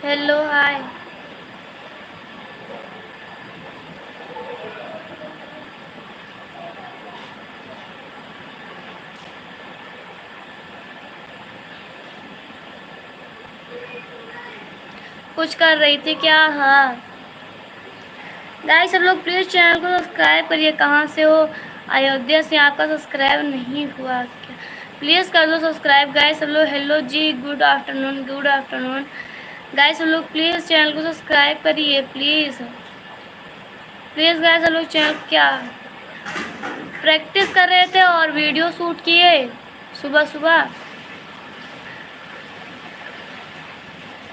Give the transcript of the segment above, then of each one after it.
Hello hi. कुछ कर रही थी क्या? हाँ गाइस, सब लोग प्लीज़ चैनल को सब्सक्राइब करिए। कहाँ से हो? अयोध्या से। आपका सब्सक्राइब नहीं हुआ क्या? प्लीज़ कर दो सब्सक्राइब गाइस। सब लोग हेलो जी, good afternoon, good afternoon guys. सब लोग प्लीज़ चैनल को सब्सक्राइब करिए प्लीज़ प्लीज़ गाइस। सब लोग चैनल क्या प्रैक्टिस कर रहे थे और वीडियो शूट किए सुबह सुबह।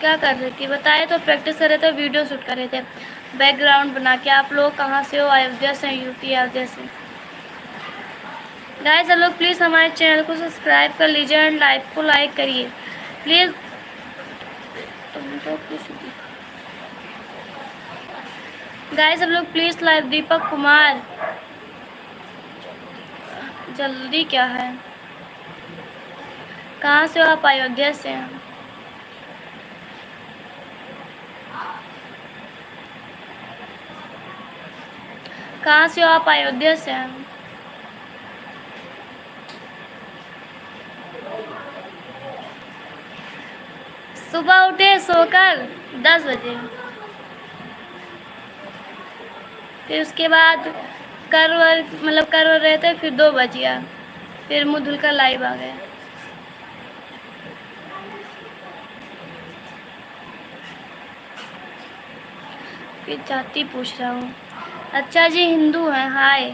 क्या कर रही थी बताए? तो प्रैक्टिस कर रहे थे, वीडियो शूट कर रहे थे बैकग्राउंड बना के। आप लोग कहाँ से हो? अयोध्या से, यूपी अयोध्या से। गाइस सब लोग प्लीज़ हमारे चैनल को सब्सक्राइब कर लीजिए एंड लाइक को लाइक करिए प्लीज़। तुम तो कुछ गाइस सब लोग प्लीज़ लाइक दीपक कुमार। जल्दी क्या है? कहाँ से हो आप? अयोध्या से हैं। कहाँ से हो आप? अयोध्या से हैं। सुबह उठे सोकर 10 बजे, फिर उसके बाद कर रहे थे, फिर 2 बज गया, फिर मुँह धुलकर लाइव आ गए। फिर जाति पूछ रहा हूँ। अच्छा जी, हिंदू हैं। हाय।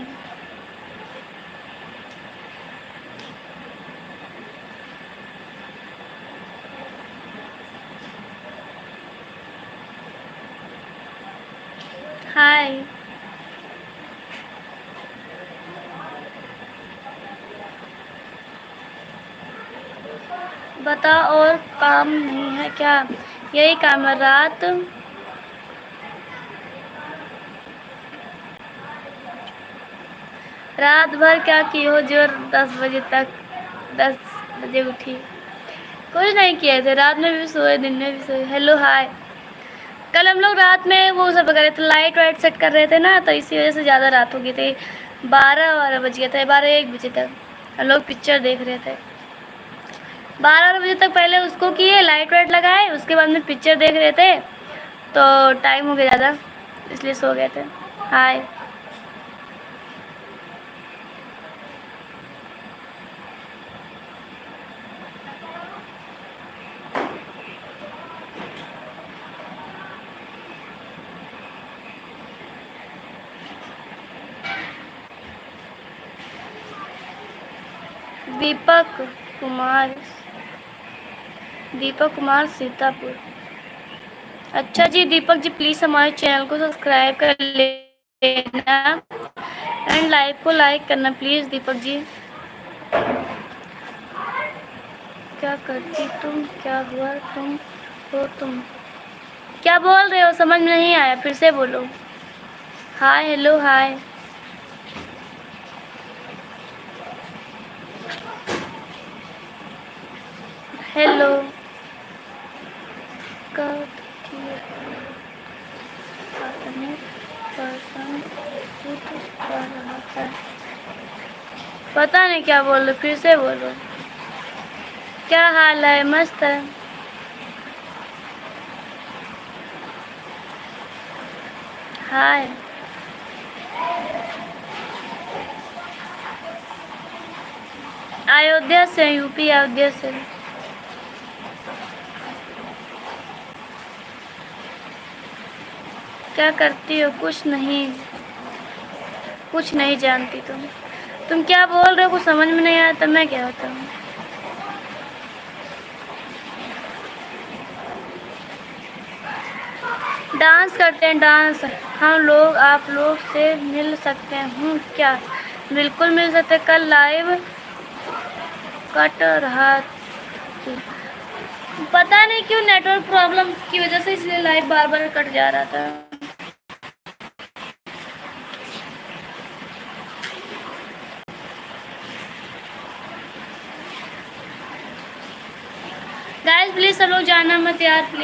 हाय। बता, और काम नहीं है क्या? यही काम है। रात भर क्या की हो जो 10 बजे तक? 10 बजे उठी? कुछ नहीं किए थे, रात में भी सोए, दिन में भी सोए। Hello hi. कल हम लोग रात में वो सब कर रहे थे, लाइट वाइट सेट कर रहे थे ना, तो इसी वजह से ज़्यादा रात हो गई थी। 12 बज गया था, 12-1 बजे तक हम लोग पिक्चर देख रहे थे। 12 बजे तक पहले उसको किए, लाइट वाइट लगाए, उसके बाद में पिक्चर देख रहे थे, तो टाइम हो गया ज़्यादा, इसलिए सो गए थे। हाय। दीपक कुमार, दीपक कुमार सीतापुर। अच्छा जी दीपक जी, प्लीज़ हमारे चैनल को सब्सक्राइब कर लेना एंड लाइव को लाइक करना प्लीज़ दीपक जी। क्या करती तुम? क्या हुआ? तुम हो तुम? क्या बोल रहे हो? समझ में नहीं आया, फिर से बोलो। हाय, हेलो हाय। हेलो। अपने पसंद खुद कर रहा है। पता नहीं क्या बोल रहे, फिर से बोलो। क्या हाल है? मस्त है। हाय। अयोध्या से, यूपी अयोध्या से। क्या करती हो? कुछ नहीं, कुछ नहीं जानती तुम क्या बोल रहे हो? कुछ समझ में नहीं आया, तब मैं क्या होता हूँ। डांस करते हैं, डांस। हम लोग आप लोग से मिल सकते हैं क्या? बिल्कुल मिल सकते। कल लाइव कट रहा, पता नहीं क्यों नेटवर्क प्रॉब्लम की वजह से, इसलिए लाइव बार बार कट जा रहा था। गाइस प्लीज सब लोग जाना मत यार, प्लीज।